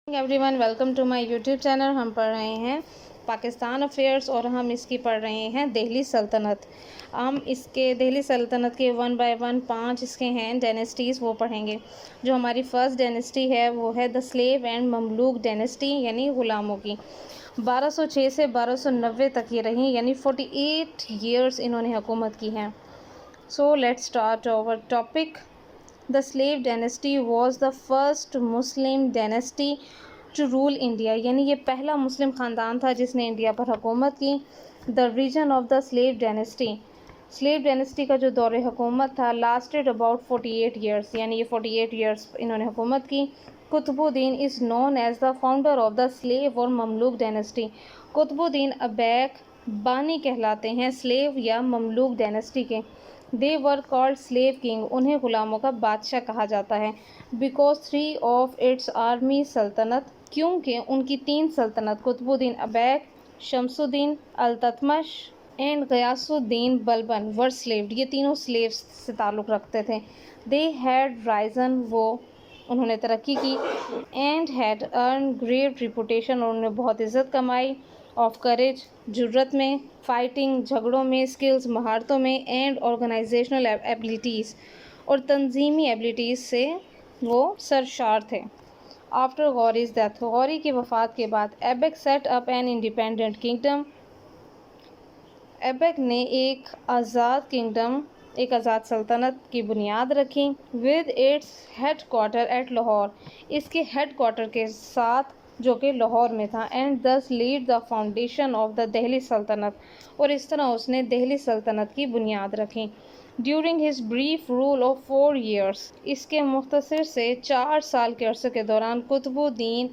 Every one welcome to my YouTube channel. ہم پڑھ رہے ہیں پاکستان افیئرس اور ہم اس کی پڑھ رہے ہیں دہلی سلطنت. ہم اس کے دہلی سلطنت کے 1 by 1 5 اس کے ہیں ڈائنیسٹیز وہ پڑھیں گے. جو ہماری فرسٹ ڈائنیسٹی ہے وہ ہے the slave and Mamluk dynasty یعنی غلاموں کی. 1206 سے 1290 تک یہ رہیں یعنی 48 ایئرس انہوں نے حکومت کی ہے. So let's start our topic. The slave dynasty was the first Muslim dynasty to rule India. یعنی یہ پہلا مسلم خاندان تھا جس نے انڈیا پر حکومت کی. The region of the slave dynasty. slave dynasty کا جو دور حکومت تھا lasted about 48 years. یعنی یہ 48 years انہوں نے حکومت کی. قطب الدین is known as the founder of the slave اور مملوک dynasty. قطب الدین ایبک بانی کہلاتے ہیں slave یا مملوک ڈائنیسٹی کے. They were called slave king. انہیں غلاموں کا بادشاہ کہا جاتا ہے. Because 3 of its army سلطنت کیونکہ ان کی 3 سلطنت قطب الدین ایبک، شمس الدین Iltutmish and Ghiyas Uddin Balban were slaved. یہ تینوں slaves سے تعلق رکھتے تھے. They had risen انہوں نے ترقی کی. And had earned great reputation اور انہوں نے بہت عزت کمائی. Of courage جرت میں، فائٹنگ جھگڑوں میں، اسکلز مہارتوں میں، اینڈ آرگنائزیشنل ایبلٹیز اور تنظیمی ایبلٹیز سے وہ سرشار تھے. آفٹر غوری's ڈیتھ غوری کی وفات کے بعد Aibak set up an independent kingdom. Aibak نے ایک آزاد سلطنت کی بنیاد رکھی. With its headquarter at Lahore. اس کے ہیڈ کوارٹر کے ساتھ جو کہ لاہور میں تھا. And thus laid the foundation of the Delhi سلطنت اور اس طرح اس نے دہلی سلطنت کی بنیاد رکھی. During his brief rule of 4 years اس کے مختصر سے 4 سال کے عرصے کے دوران قطب الدین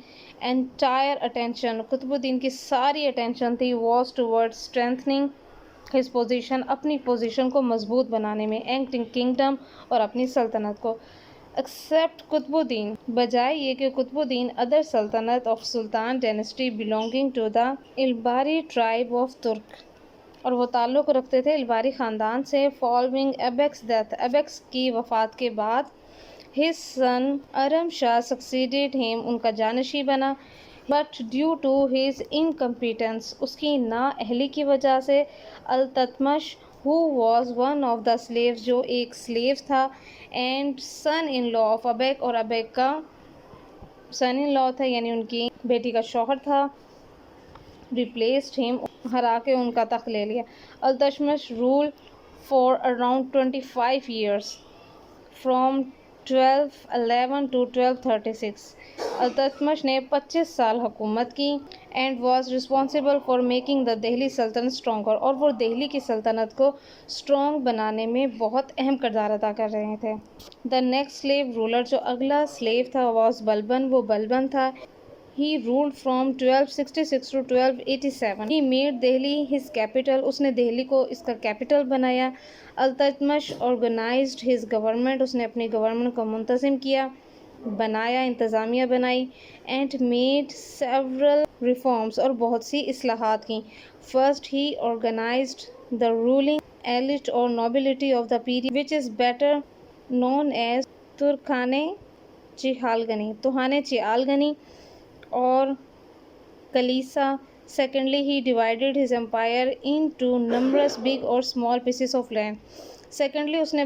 قطب الدین کی ساری attention تھی was towards strengthening his position اپنی پوزیشن کو مضبوط بنانے میں and kingdom اور اپنی سلطنت کو. ایکسیپٹ قطب الدین بجائے یہ کہ قطب الدین ادر سلطنت آف سلطان dynasty belonging to the Ilbari tribe of ترک اور وہ تعلق رکھتے تھے الباری خاندان سے. فالوئنگ ایبکس ڈیتھ ایبکس کی وفات کے بعد his son ارم شاہ succeeded him ان کا جانشی بنا. but due to his incompetence اس کی نااہلی کی وجہ سے Iltutmish who was one of the slaves جو ایک slave تھا and son in law of Aibak اور ایبک کا son in law تھا یعنی ان کی بیٹی کا شوہر تھا. replaced him ہرا کے ان کا تخت لے لیا. Iltutmish ruled for around 25 years from 1211 to 1236. Iltutmish نے 25 سال حکومت کی. and was responsible for making the Delhi سلطنت stronger اور وہ دہلی کی سلطنت کو اسٹرانگ بنانے میں بہت اہم کردار ادا کر رہے تھے. the next slave ruler جو اگلا slave تھا was بلبن وہ بلبن تھا. he ruled from 1266 to 1287. he made Delhi his capital اس نے دہلی کو اس کا کیپٹل بنایا. التتمش organized his government اس نے اپنی گورنمنٹ کو منتظم کیا بنایا انتظامیہ بنائی. and made several reforms اور بہت سی اصلاحات کی. first he organized the ruling elite or nobility of the period which is better known as ترکھانے چیالگنی اور کلیسا. secondly he divided his empire into numerous big or small pieces of land. secondly اس نے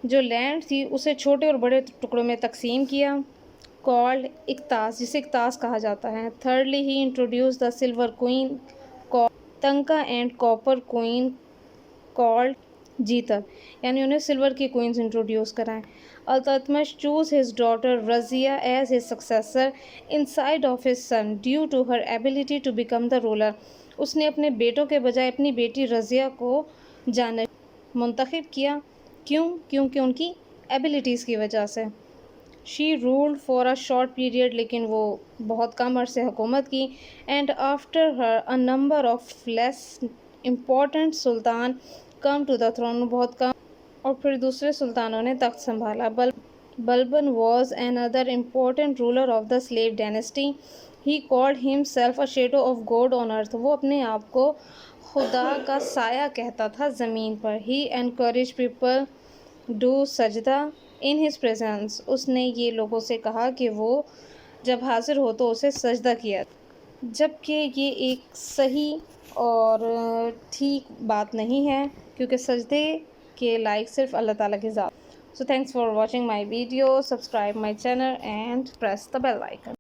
جو land تھی اسے چھوٹے اور بڑے ٹکڑوں میں تقسیم کیا called اقتاس جسے اقتاس کہا جاتا ہے. thirdly he introduced the silver queen called تنکا and copper queen called جیتر یعنی انہیں سلور کی کوئنز انٹروڈیوس کرائیں. Iltutmish chose his daughter Razia as his successor instead of his son due to her ability to become the ruler. اس نے اپنے بیٹوں کے بجائے اپنی بیٹی رضیہ کو جانشین منتخب کیا. کیوں؟ کیونکہ ان کی ایبلٹیز کی وجہ سے. she ruled for a short period لیکن وہ بہت کم عرصے حکومت کی. and after her a number of less important Sultan come to the throne بہت کم اور پھر دوسرے سلطانوں نے تخت سنبھالا. بلبن was another important ruler of the slave dynasty. he called himself a shadow of God on earth. وہ اپنے آپ کو خدا کا سایہ کہتا تھا زمین پر. he encouraged people do سجدہ in his presence. اس نے یہ لوگوں سے کہا کہ وہ جب حاضر ہو تو اسے سجدہ کیا، جبکہ یہ ایک صحیح اور ٹھیک بات نہیں ہے، کیونکہ سجدے کے لائق صرف اللہ تعالیٰ کی ذات. So thanks for watching my video. Subscribe my channel and press the bell icon.